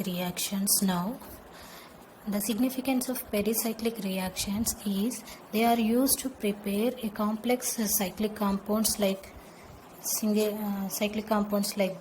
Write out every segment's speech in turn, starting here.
reactions now. The significance of pericyclic reactions is they are used to prepare a complex cyclic compounds like cyclic compounds like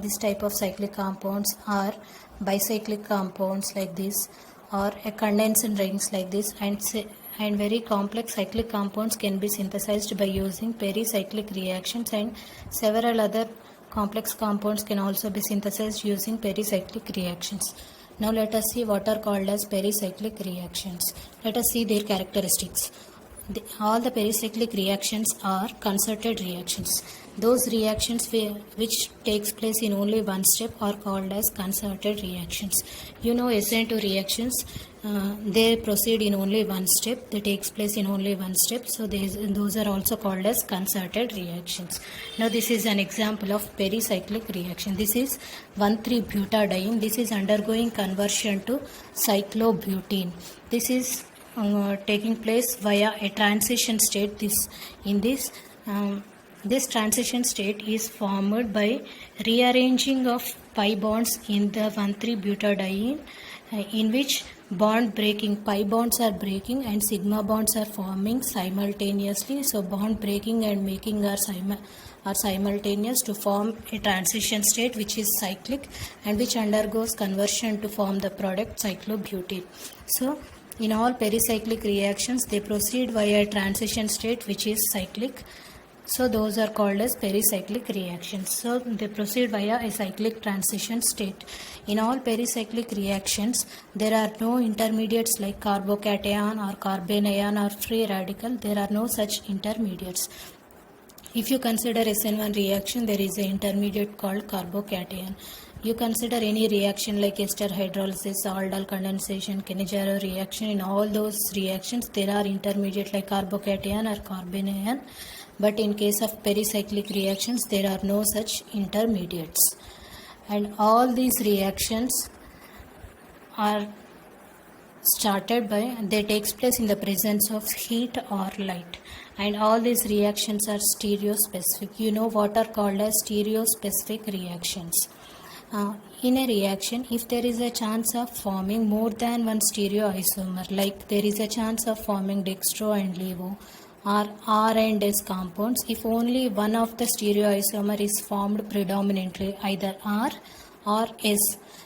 this type of cyclic compounds, or bicyclic compounds like this, or a condensed rings like this, and very complex cyclic compounds can be synthesized by using pericyclic reactions, and several other complex compounds can also be synthesized using pericyclic reactions. Now let us see what are called as pericyclic reactions. Let us see their characteristics. All the pericyclic reactions are concerted reactions. Those reactions which takes place in only one step are called as concerted reactions. You know, SN2 reactions, they proceed in only one step. They takes place in only one step. So those are also called as concerted reactions. Now this is an example of pericyclic reaction. This is 1,3-butadiene. This is undergoing conversion to cyclobutene. This is taking place via a transition state. This transition state is formed by rearranging of pi bonds in the 1,3-butadiene, in which bond breaking, pi bonds are breaking and sigma bonds are forming simultaneously. So bond breaking and making are simultaneous to form a transition state which is cyclic and which undergoes conversion to form the product cyclobutene. So in all pericyclic reactions, they proceed via a transition state which is cyclic. So those are called as pericyclic reactions. So they proceed via a cyclic transition state. In all pericyclic reactions, there are no intermediates like carbocation or carbanion or free radical. There are no such intermediates. If you consider SN1 reaction, there is an intermediate called carbocation. You consider any reaction like ester hydrolysis, aldol condensation, Cannizzaro reaction. In all those reactions, there are intermediate like carbocation or carbanion. But in case of pericyclic reactions, there are no such intermediates. And all these reactions are started by, they takes place in the presence of heat or light. And all these reactions are stereospecific. You know what are called as stereospecific reactions. In a reaction, if there is a chance of forming more than one stereoisomer, like there is a chance of forming dextro and levo, or R and S compounds, if only one of the stereoisomer is formed predominantly, either R or S,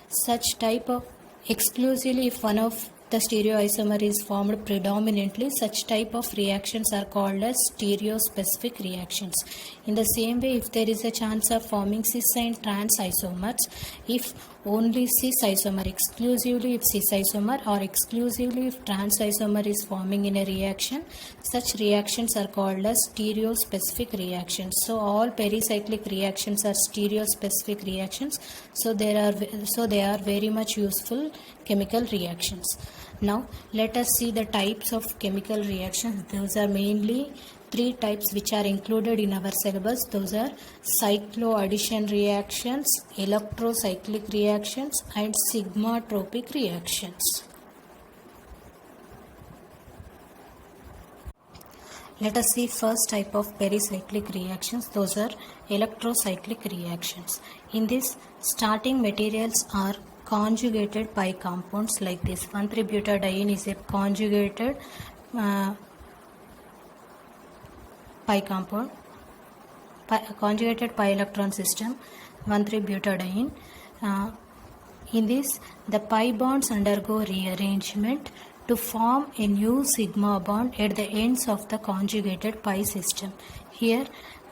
such type of, exclusively if one of the stereoisomer is formed predominantly, such type of reactions are called as stereospecific reactions. In the same way, if there is a chance of forming cis and trans isomers, if only cis isomer, exclusively if cis isomer or exclusively if trans isomer is forming in a reaction, such reactions are called as stereospecific reactions. So all pericyclic reactions are stereospecific reactions. So they are very much useful chemical reactions. Now let us see the types of chemical reactions. Those are mainly three types which are included in our syllabus. Those are cycloaddition reactions, electrocyclic reactions, and sigmatropic reactions. Let us see first type of pericyclic reactions. Those are electrocyclic reactions. In this, starting materials are conjugated pi compounds like this. 1,3-butadiene is a conjugated pi compound, conjugated pi electron system, 1,3-butadiene. In this, the pi bonds undergo rearrangement to form a new sigma bond at the ends of the conjugated pi system. Here,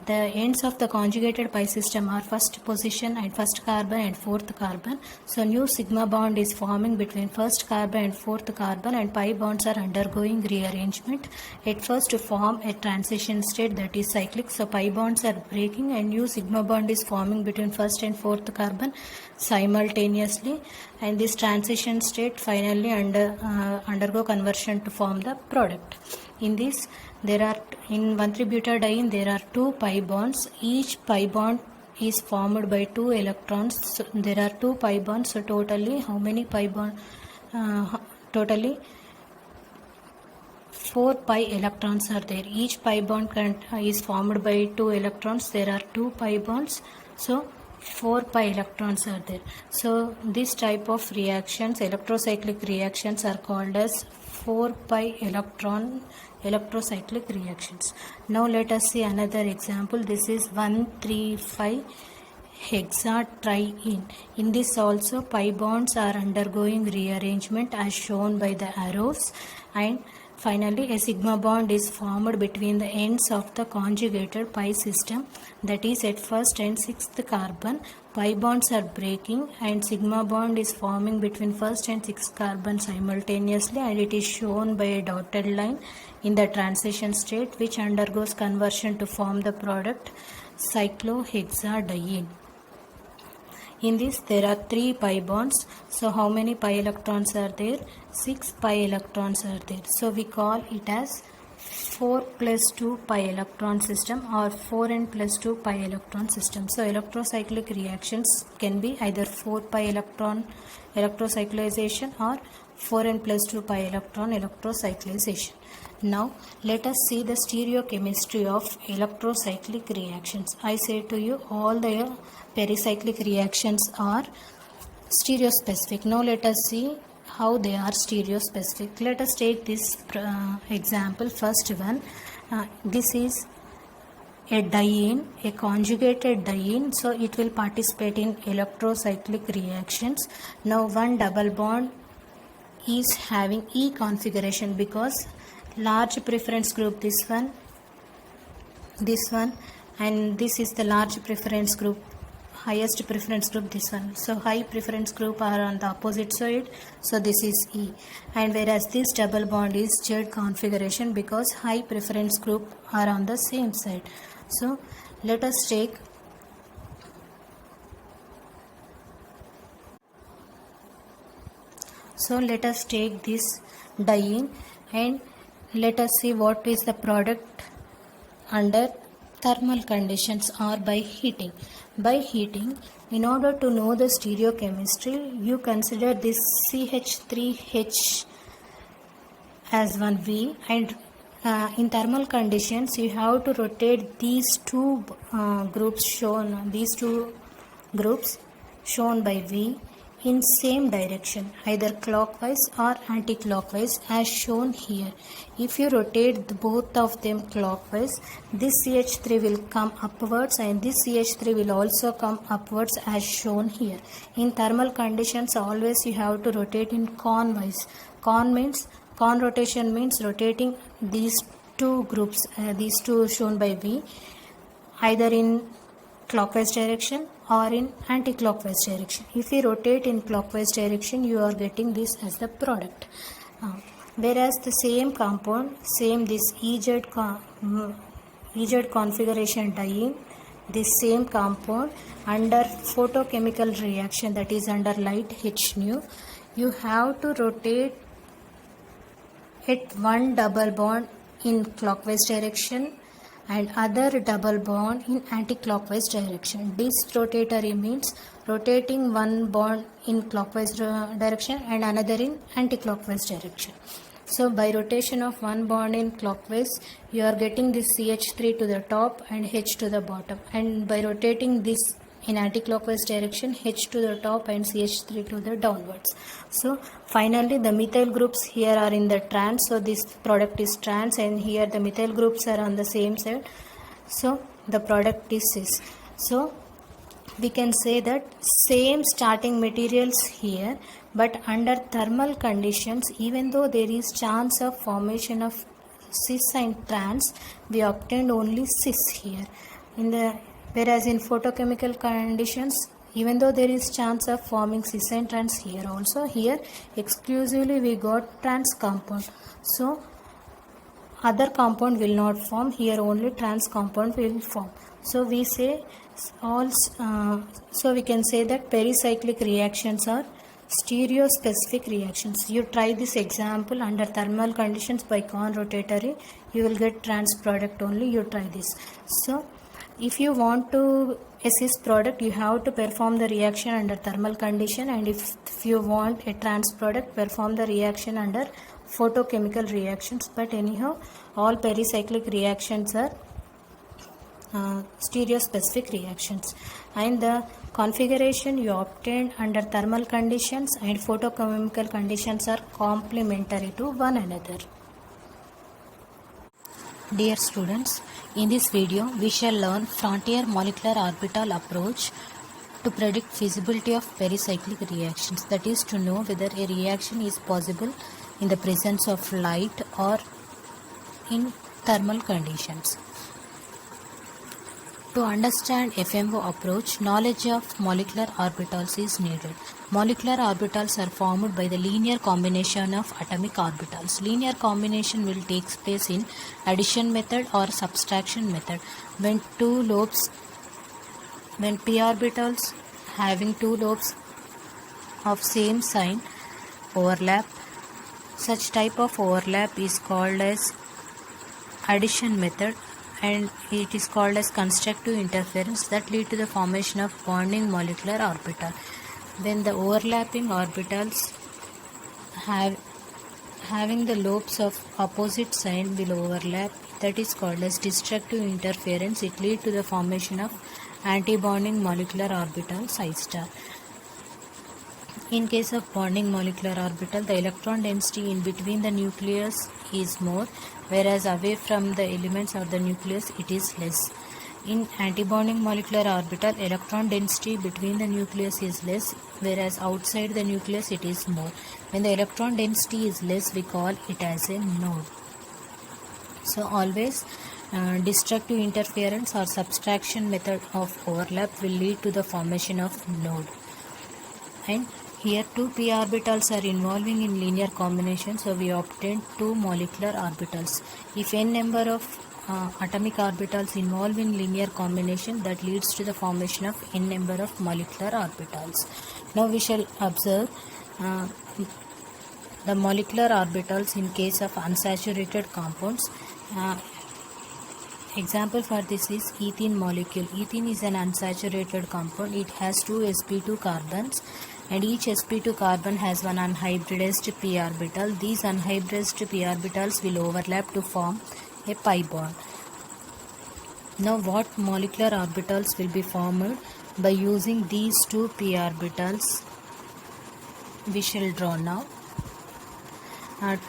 the ends of the conjugated pi system are first position and first carbon and fourth carbon. So new sigma bond is forming between first carbon and fourth carbon, and pi bonds are undergoing rearrangement at first to form a transition state that is cyclic. So pi bonds are breaking and new sigma bond is forming between first and fourth carbon simultaneously, and this transition state finally undergo conversion to form the product. In this, there are, in 1,3-butadiene, there are two pi bonds. Each pi bond is formed by 2 electrons. So there are 2 pi bonds. So totally, how many pi bonds? Totally 4 pi electrons are there. Each pi bond is formed by 2 electrons. There are 2 pi bonds. So 4 pi electrons are there. So this type of reactions, electrocyclic reactions, are called as 4 pi electrocyclic reactions. Now let us see another example. This is 1,3,5 hexatriene. In this also pi bonds are undergoing rearrangement as shown by the arrows, and finally a sigma bond is formed between the ends of the conjugated pi system, that is at first and sixth carbon. Pi bonds are breaking and sigma bond is forming between first and sixth carbon simultaneously, and it is shown by a dotted line in the transition state, which undergoes conversion to form the product cyclohexadiene. In this there are 3 pi bonds. So how many pi electrons are there? 6 pi electrons are there. So we call it as 4 plus 2 pi electron system or 4n plus 2 pi electron system. So electrocyclic reactions can be either 4 pi electron electrocyclization or 4n plus 2 pi electron electrocyclization. Now let us see the stereochemistry of electrocyclic reactions. I say to you, all the pericyclic reactions are stereospecific. Now let us see how they are stereospecific. Let us take this example. First one, this is a diene, a conjugated diene, so it will participate in electrocyclic reactions. Now one double bond is having E configuration because large preference group, this one, and this is the large preference group, highest preference group, this one. So high preference group are on the opposite side, so this is E. And whereas this double bond is Z configuration because high preference group are on the same side. So let us take this diene and let us see what is the product under thermal conditions or by heating. By heating, in order to know the stereochemistry, you consider this CH3H as one V, and in thermal conditions you have to rotate these two groups shown by V in same direction, either clockwise or anti-clockwise as shown here. If you rotate both of them clockwise, this CH3 will come upwards and this CH3 will also come upwards as shown here. In thermal conditions, always you have to rotate in conwise. Con rotation means rotating these two groups, these two shown by V, either in clockwise direction or in anti-clockwise direction. If you rotate in clockwise direction, you are getting this as the product. Whereas the same compound, this EZ configuration diene, this same compound under photochemical reaction, that is under light H nu, you have to rotate at one double bond in clockwise direction and other double bond in anti-clockwise direction. Disrotatory means rotating one bond in clockwise direction and another in anti-clockwise direction. So by rotation of one bond in clockwise, you are getting this CH3 to the top and H to the bottom, and by rotating this in anti-clockwise direction, H to the top and CH3 to the downwards. So finally the methyl groups here are in the trans, so this product is trans, and here the methyl groups are on the same side, so the product is cis. So we can say that same starting materials here, but under thermal conditions, even though there is chance of formation of cis and trans, we obtained only cis here. Whereas in photochemical conditions, even though there is chance of forming cis and trans here also, here exclusively we got trans compound. So other compound will not form, here only trans compound will form. So we say so we can say that pericyclic reactions are stereospecific reactions. You try this example under thermal conditions by con-rotatory, you will get trans product only. You try this. So if you want to cis product, you have to perform the reaction under thermal condition, and if you want a trans product, perform the reaction under photochemical reactions. But anyhow, all pericyclic reactions are stereospecific reactions, and the Configuration you obtained under thermal conditions and photochemical conditions are complementary to one another. Dear students, in this video we shall learn frontier molecular orbital approach to predict feasibility of pericyclic reactions, that is to know whether a reaction is possible in the presence of light or in thermal conditions. To understand FMO approach, knowledge of molecular orbitals is needed. Molecular orbitals are formed by the linear combination of atomic orbitals. Linear combination will take place in addition method or subtraction method when p orbitals having two lobes of same sign overlap. Such type of overlap is called as addition method, and it is called as constructive interference that lead to the formation of bonding molecular orbital. When the overlapping orbitals having the lobes of opposite sign will overlap, that is called as destructive interference. It lead to the formation of antibonding molecular orbital psi star. In case of bonding molecular orbital, the electron density in between the nucleus is more, whereas away from the elements or the nucleus it is less. In antibonding molecular orbital, electron density between the nucleus is less, whereas outside the nucleus it is more. When the electron density is less, we call it as a node. So always destructive interference or subtraction method of overlap will lead to the formation of node. And here two p orbitals are involving in linear combination, so we obtain two molecular orbitals. If n number of atomic orbitals involve in linear combination, that leads to the formation of n number of molecular orbitals. Now we shall observe the molecular orbitals in case of unsaturated compounds. Example for this is ethene molecule. Ethene is an unsaturated compound. It has two sp2 carbons, and each sp2 carbon has one unhybridized p orbital. These unhybridized p orbitals will overlap to form a pi bond. Now what molecular orbitals will be formed by using these two p orbitals? We shall draw now.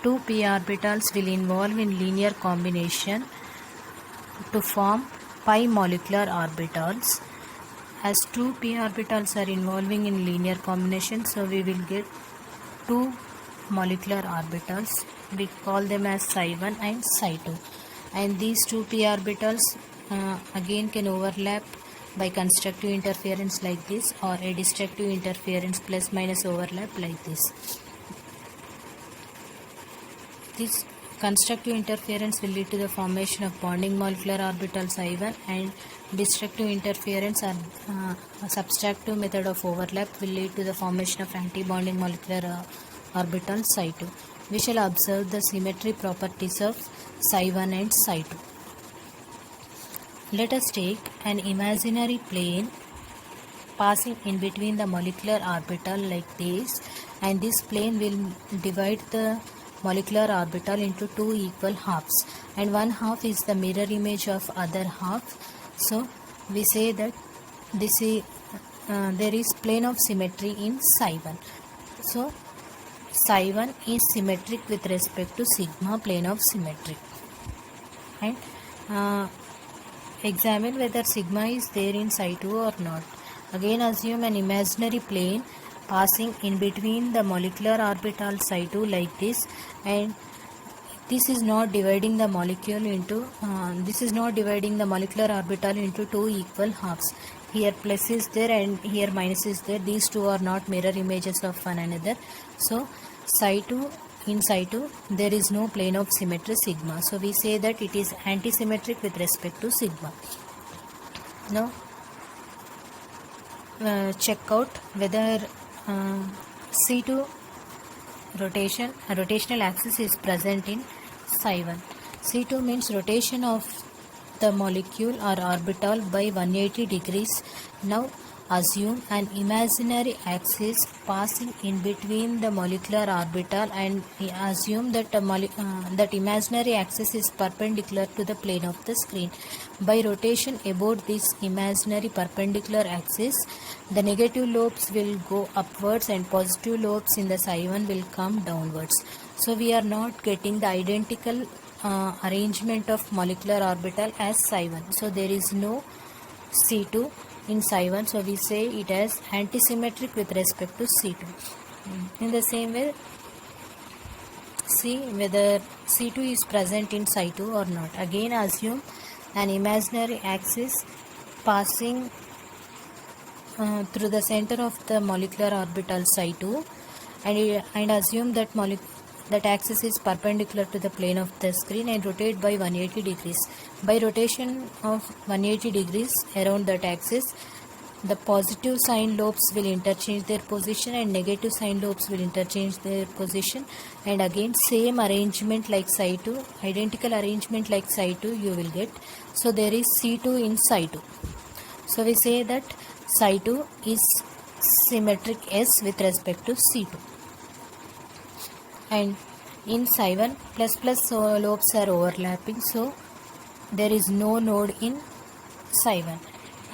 Two p orbitals will involve in linear combination to form pi molecular orbitals. As two p orbitals are involving in linear combination, so we will get two molecular orbitals. We call them as psi1 and psi2. And these two p orbitals again can overlap by constructive interference like this, or a destructive interference plus minus overlap like this. This constructive interference will lead to the formation of bonding molecular orbital psi1, and destructive interference or subtractive method of overlap will lead to the formation of antibonding molecular orbital psi2. We shall observe the symmetry properties of psi1 and psi2. Let us take an imaginary plane passing in between the molecular orbital like this, and this plane will divide the molecular orbital into two equal halves, and one half is the mirror image of other half. So we say that this is there is plane of symmetry in psi1. So psi1 is symmetric with respect to sigma plane of symmetry. And examine whether sigma is there in psi2 or not. Again assume an imaginary plane passing in between the molecular orbital psi2 like this, and this is not dividing the molecule into molecular orbital into two equal halves. Here plus is there and here minus is there. These two are not mirror images of one another. So in psi2 there is no plane of symmetry sigma. So we say that it is antisymmetric with respect to sigma. Now check out whether C2 rotational axis is present in psi1. C2 means rotation of the molecule or orbital by 180 degrees. Now assume an imaginary axis passing in between the molecular orbital and assume that that imaginary axis is perpendicular to the plane of the screen. By rotation about this imaginary perpendicular axis, the negative lobes will go upwards and positive lobes in the psi1 will come downwards. So we are not getting the identical arrangement of molecular orbital as psi1. So there is no C2 in psi1, so we say it as antisymmetric with respect to C2. In the same way, see whether C2 is present in psi2 or not. Again assume an imaginary axis passing through the center of the molecular orbital psi2, and assume that that axis is perpendicular to the plane of the screen and rotate by 180 degrees. By rotation of 180 degrees around that axis, the positive sign lobes will interchange their position and negative sign lobes will interchange their position, and again same arrangement like psi2, identical arrangement like psi2 you will get. So there is C2 in psi2. So we say that psi2 is symmetric S with respect to C2. And in psi1 plus lobes are overlapping, so there is no node in psi1.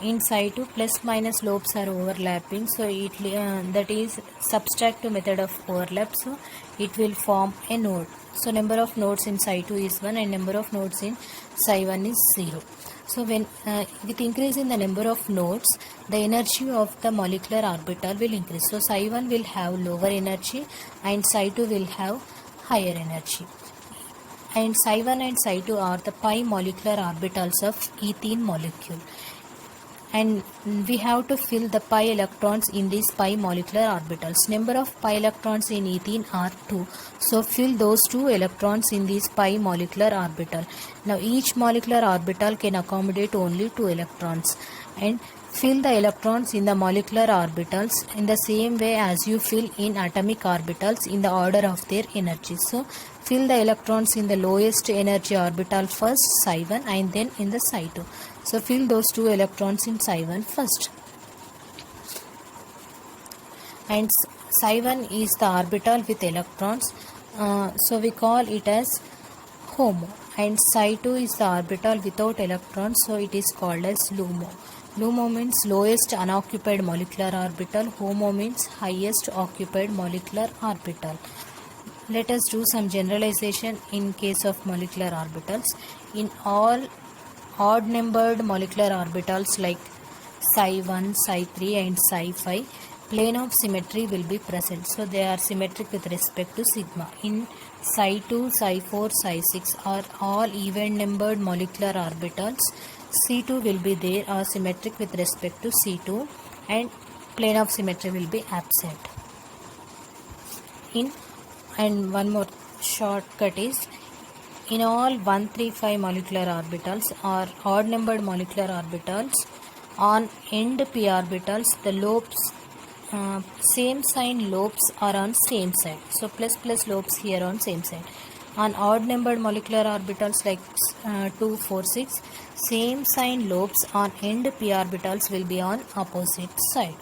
In psi2 plus minus lobes are overlapping, so that is subtractive method of overlap, so it will form a node. So number of nodes in psi2 is 1 and number of nodes in psi1 is 0. So when with increase in the number of nodes, the energy of the molecular orbital will increase. So psi1 will have lower energy and psi2 will have higher energy. And psi1 and psi2 are the pi molecular orbitals of ethene molecule. And we have to fill the pi electrons in these pi molecular orbitals. Number of pi electrons in ethene are 2. So fill those 2 electrons in this pi molecular orbital. Now each molecular orbital can accommodate only 2 electrons. And fill the electrons in the molecular orbitals in the same way as you fill in atomic orbitals in the order of their energy. So fill the electrons in the lowest energy orbital first, psi1, and then in the psi2. So fill those 2 electrons in psi1 first. And psi1 is the orbital with electrons, so we call it as HOMO. And psi2 is the orbital without electrons, so it is called as LUMO. LUMO means lowest unoccupied molecular orbital. HOMO means highest occupied molecular orbital. Let us do some generalization in case of molecular orbitals. In all odd numbered molecular orbitals like psi1, psi3 and psi5, plane of symmetry will be present. So they are symmetric with respect to sigma. In psi2, psi4, psi6 are all even numbered molecular orbitals. C2 will be there, are symmetric with respect to C2, and plane of symmetry will be absent. And one more shortcut is, in all 1, 3, 5 molecular orbitals or odd numbered molecular orbitals, on end p orbitals the lobes, same sign lobes are on same side. So plus lobes here on same side. On odd numbered molecular orbitals like 2, 4, 6, same sign lobes on end p orbitals will be on opposite side.